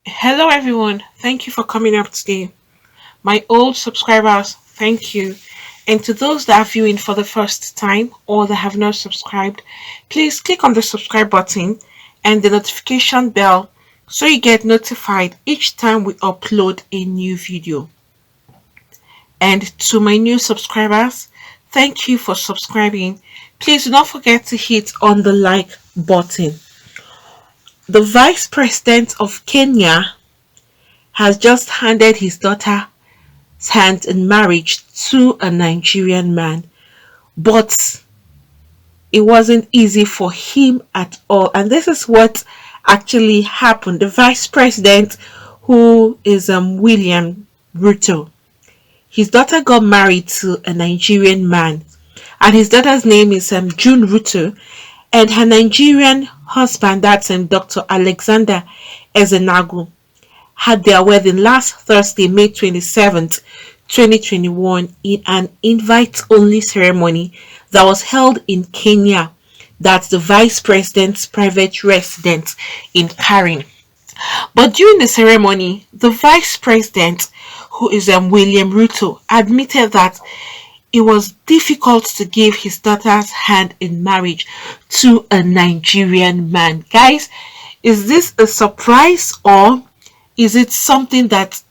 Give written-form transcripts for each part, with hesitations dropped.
Hello, everyone. Thank you for coming up today. My old subscribers, thank you. And to those that are viewing for the first time or that have not subscribed, please click on the subscribe button and the notification bell so you get notified each time we upload a new video. And to my new subscribers, thank you for subscribing. Please do not forget to hit on the like button. The Vice President of Kenya has just handed his daughter's hand in marriage to a Nigerian man, but it wasn't easy for him at all. And this is what actually happened. The vice president, who is William Ruto, his daughter got married to a Nigerian man, and his daughter's name is June Ruto, and her Nigerian husband, that's Dr. Alexander Ezenagu, had their wedding last Thursday, May 27th, 2021, in an invite-only ceremony that was held in Kenya. That's the vice president's private residence in Karen. But during the ceremony, the vice president, who is William Ruto, admitted that it was difficult to give his daughter's hand in marriage to a Nigerian man. Guys, is this a surprise, or is it something that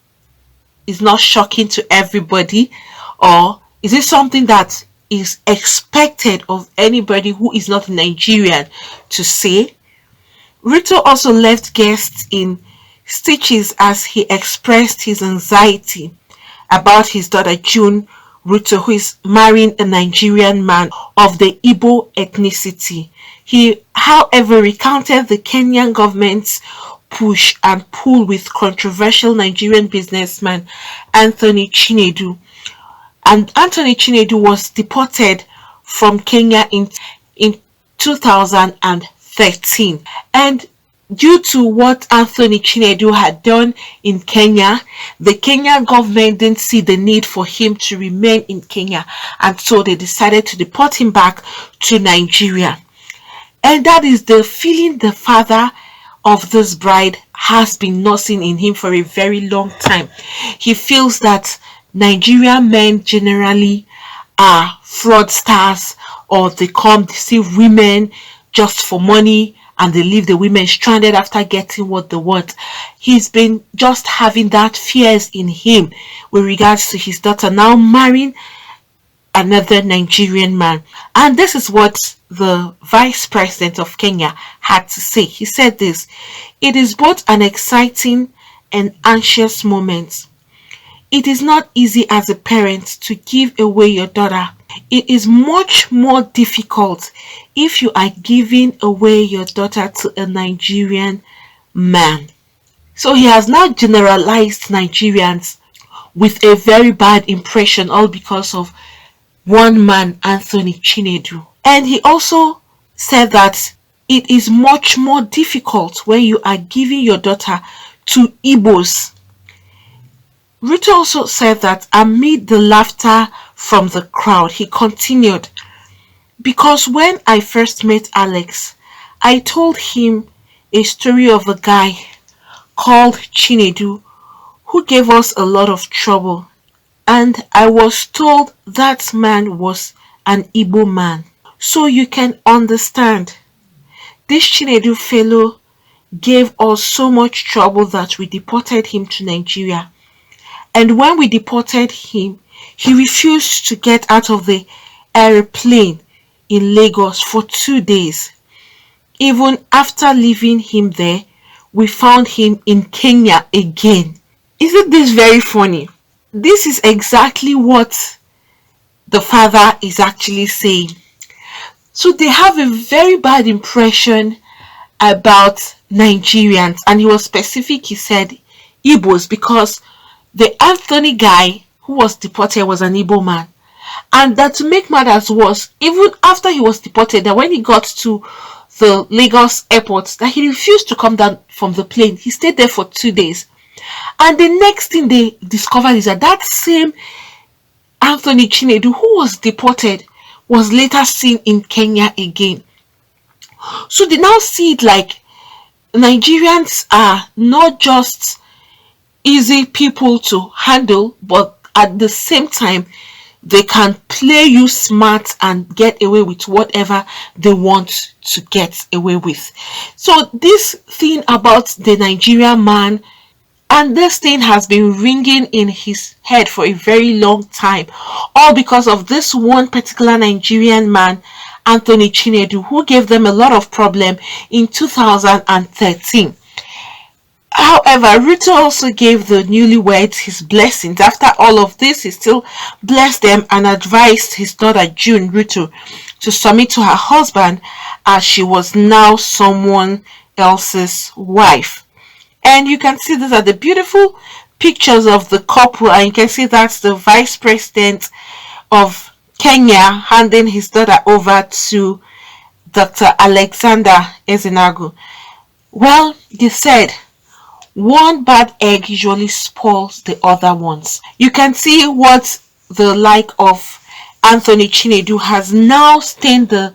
is not shocking to everybody, or is it something that is expected of anybody who is not Nigerian to say? Rito also left guests in stitches as he expressed his anxiety about his daughter June Ruto, who is marrying a Nigerian man of the Igbo ethnicity. He, however, recounted the Kenyan government's push and pull with controversial Nigerian businessman Anthony Chinedu. And Anthony Chinedu was deported from Kenya in 2013. And due to what Anthony Chinedu had done in Kenya, the Kenyan government didn't see the need for him to remain in Kenya, and so they decided to deport him back to Nigeria. And that is the feeling the father of this bride has been nursing in him for a very long time. He feels that Nigerian men generally are fraudsters, or they come deceive women just for money, and they leave the women stranded after getting what they want. He's been just having that fears in him with regards to his daughter now marrying another Nigerian man. And this is what the vice president of Kenya had to say. He said this: "It is both an exciting and anxious moment. It is not easy as a parent to give away your daughter. It is much more difficult if you are giving away your daughter to a Nigerian man." So he has now generalized Nigerians with a very bad impression, all because of one man, Anthony Chinedu. And he also said that it is much more difficult when you are giving your daughter to Igbos. Ruto also said that amid the laughter from the crowd, he continued, "Because when I first met Alex, I told him a story of a guy called Chinedu who gave us a lot of trouble, and I was told that man was an Igbo man. So you can understand, this Chinedu fellow gave us so much trouble that we deported him to Nigeria. And when we deported him, he refused to get out of the airplane in Lagos for 2 days. Even after leaving him there, we found him in Kenya again." Isn't this very funny? This is exactly what the father is actually saying. So they have a very bad impression about Nigerians, and he was specific. He said Igbos, because the Anthony guy who was deported was an Igbo man. And that, to make matters worse, even after he was deported, that when he got to the Lagos airport, that he refused to come down from the plane. He stayed there for 2 days. And the next thing they discovered is that that same Anthony Chinedu, who was deported, was later seen in Kenya again. So they now see it like Nigerians are not just easy people to handle, but at the same time, they can play you smart and get away with whatever they want to get away with. So this thing about the Nigerian man, and this thing has been ringing in his head for a very long time, all because of this one particular Nigerian man, Anthony Chinedu, who gave them a lot of problem in 2013. However, Ruto also gave the newlyweds his blessings. After all of this, he still blessed them and advised his daughter June Ruto to submit to her husband, as she was now someone else's wife. And you can see these are the beautiful pictures of the couple, and you can see that's the vice president of Kenya handing his daughter over to Dr. Alexander Ezenagu. Well, they said one bad egg usually spoils the other ones. You can see what the like of Anthony Chinedu has now stained the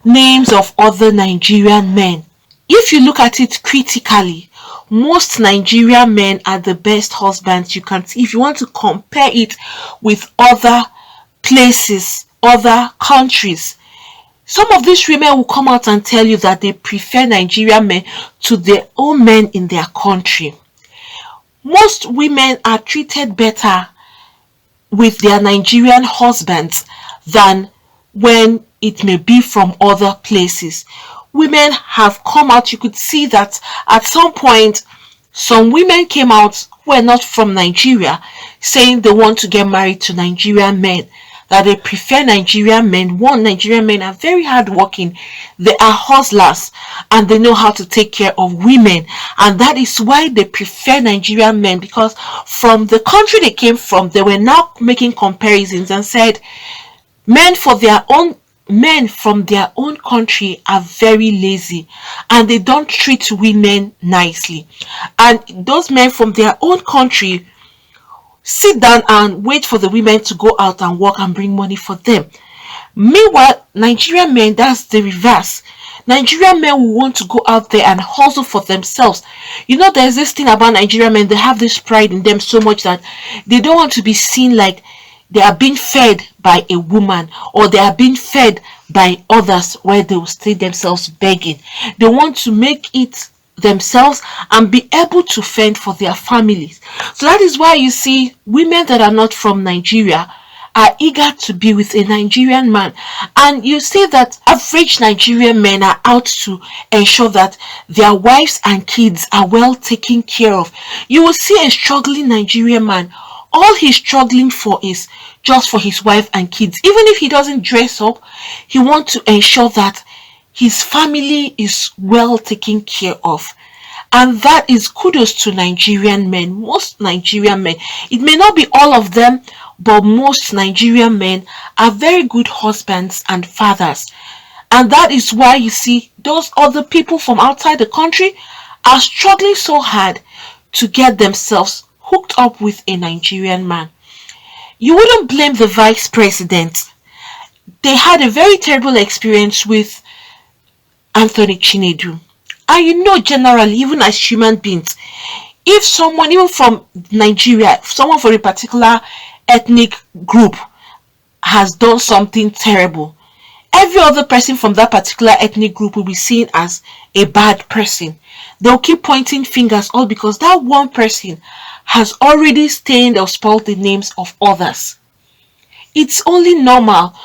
names of other Nigerian men. If you look at it critically, most Nigerian men are the best husbands you can see. If you want to compare it with other places, other countries, some of these women will come out and tell you that they prefer Nigerian men to their own men in their country. Most women are treated better with their Nigerian husbands than when it may be from other places. Women have come out, you could see that at some point, some women came out who were not from Nigeria saying they want to get married to Nigerian men, that they prefer Nigerian men. One, Nigerian men are very hardworking, they are hustlers, and they know how to take care of women, and that is why they prefer Nigerian men, because from the country they came from, they were now making comparisons and said men from their own country are very lazy and they don't treat women nicely, and those men from their own country sit down and wait for the women to go out and work and bring money for them. Meanwhile, Nigerian men, that's the reverse. Nigerian men will want to go out there and hustle for themselves. You know, there's this thing about Nigerian men, they have this pride in them so much that they don't want to be seen like they are being fed by a woman or they are being fed by others where they will stay themselves begging. They want to make it themselves and be able to fend for their families. So that is why you see women that are not from Nigeria are eager to be with a Nigerian man, and you see that average Nigerian men are out to ensure that their wives and kids are well taken care of. You will see a struggling Nigerian man, all he's struggling for is just for his wife and kids. Even if he doesn't dress up, he wants to ensure that his family is well taken care of. And that is kudos to Nigerian men. Most Nigerian men, it may not be all of them, but most Nigerian men are very good husbands and fathers. And that is why you see those other people from outside the country are struggling so hard to get themselves hooked up with a Nigerian man. You wouldn't blame the vice president. They had a very terrible experience with Anthony Chinedu. And you know, generally, even as human beings, if someone, even from Nigeria, someone from a particular ethnic group has done something terrible, every other person from that particular ethnic group will be seen as a bad person. They'll keep pointing fingers, all because that one person has already stained or spoiled the names of others. It's only normal.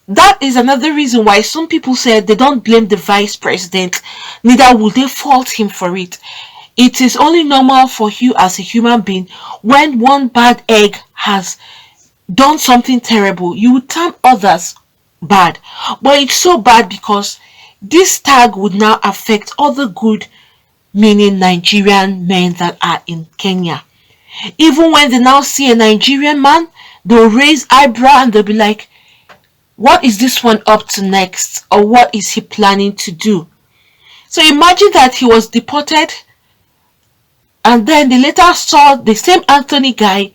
That is another reason why some people said they don't blame the vice president, neither will they fault him for it. It is only normal for you as a human being, when one bad egg has done something terrible, you would term others bad. But it's so bad because this tag would now affect other good meaning Nigerian men that are in Kenya. Even when they now see a Nigerian man, they'll raise eyebrow and they'll be like, what is this one up to next? Or what is he planning to do? So imagine that he was deported and then they later saw the same Anthony guy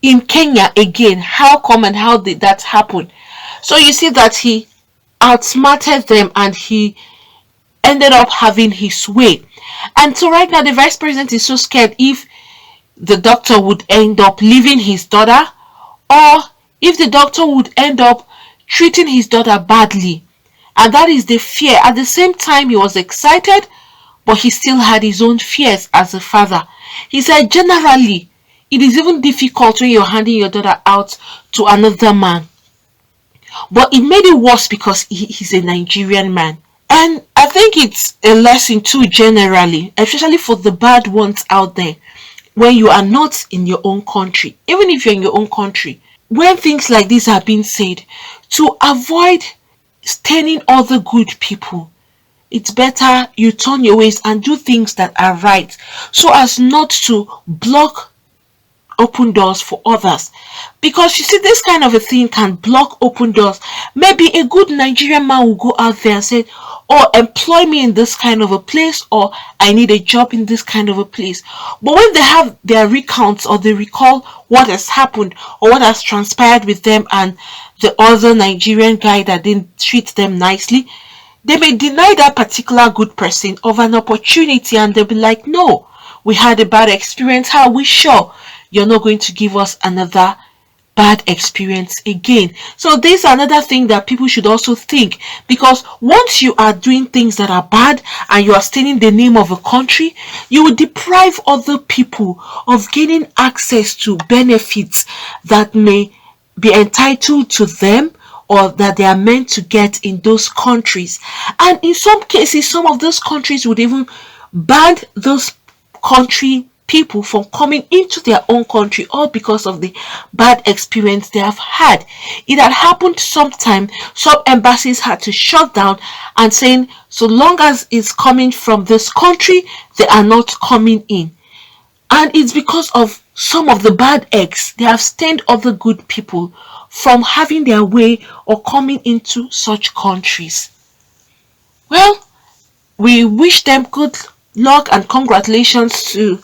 in Kenya again. How come and how did that happen? So you see that he outsmarted them and he ended up having his way. And so right now the vice president is so scared if the doctor would end up leaving his daughter, or if the doctor would end up treating his daughter badly. And that is the fear. At the same time, he was excited, but he still had his own fears as a father. He said, generally, it is even difficult when you're handing your daughter out to another man. But it made it worse because he's a Nigerian man. And I think it's a lesson too, generally, especially for the bad ones out there, when you are not in your own country. Even if you're in your own country, when things like this are being said, to avoid staining other good people, it's better you turn your ways and do things that are right, so as not to block open doors for others. Because you see, this kind of a thing can block open doors. Maybe a good Nigerian man will go out there and say, oh, employ me in this kind of a place, or I need a job in this kind of a place. But when they have their recounts, or they recall what has happened or what has transpired with them and the other Nigerian guy that didn't treat them nicely, they may deny that particular good person of an opportunity, and they'll be like, no, we had a bad experience. How are we sure you're not going to give us another bad experience again? So this is another thing that people should also think, because once you are doing things that are bad and you are staining the name of a country, you will deprive other people of gaining access to benefits that may be entitled to them, or that they are meant to get in those countries. And in some cases, some of those countries would even ban those country people from coming into their own country, all because of the bad experience they have had. It had happened sometime. Some embassies had to shut down and saying, so long as it's coming from this country, they are not coming in. And it's because of some of the bad eggs they have stained other good people from having their way or coming into such countries. Well, we wish them good luck and congratulations to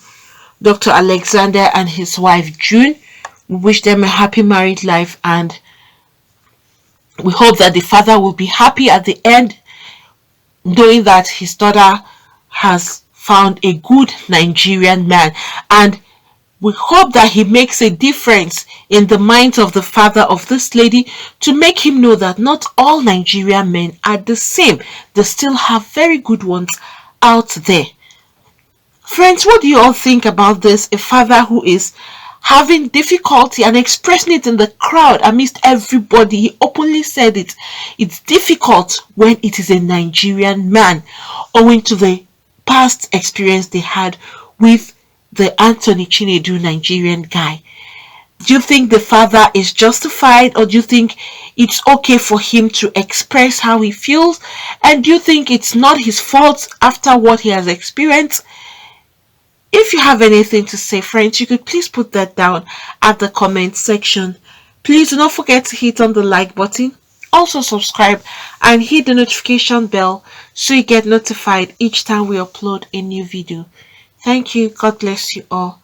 Dr. Alexander and his wife June. We wish them a happy married life, and we hope that the father will be happy at the end, knowing that his daughter has found a good Nigerian man. And we hope that he makes a difference in the minds of the father of this lady, to make him know that not all Nigerian men are the same. They still have very good ones out there. Friends, what do you all think about this? A father who is having difficulty and expressing it in the crowd amidst everybody. He openly said it. It's difficult when it is a Nigerian man, owing to the past experience they had with the Anthony Chinedu Nigerian guy. Do you think the father is justified, or do you think it's okay for him to express how he feels? And do you think it's not his fault after what he has experienced? If you have anything to say, friends, you could please put that down at the comment section. Please do not forget to hit on the like button. Also subscribe and hit the notification bell so you get notified each time we upload a new video. Thank you. God bless you all.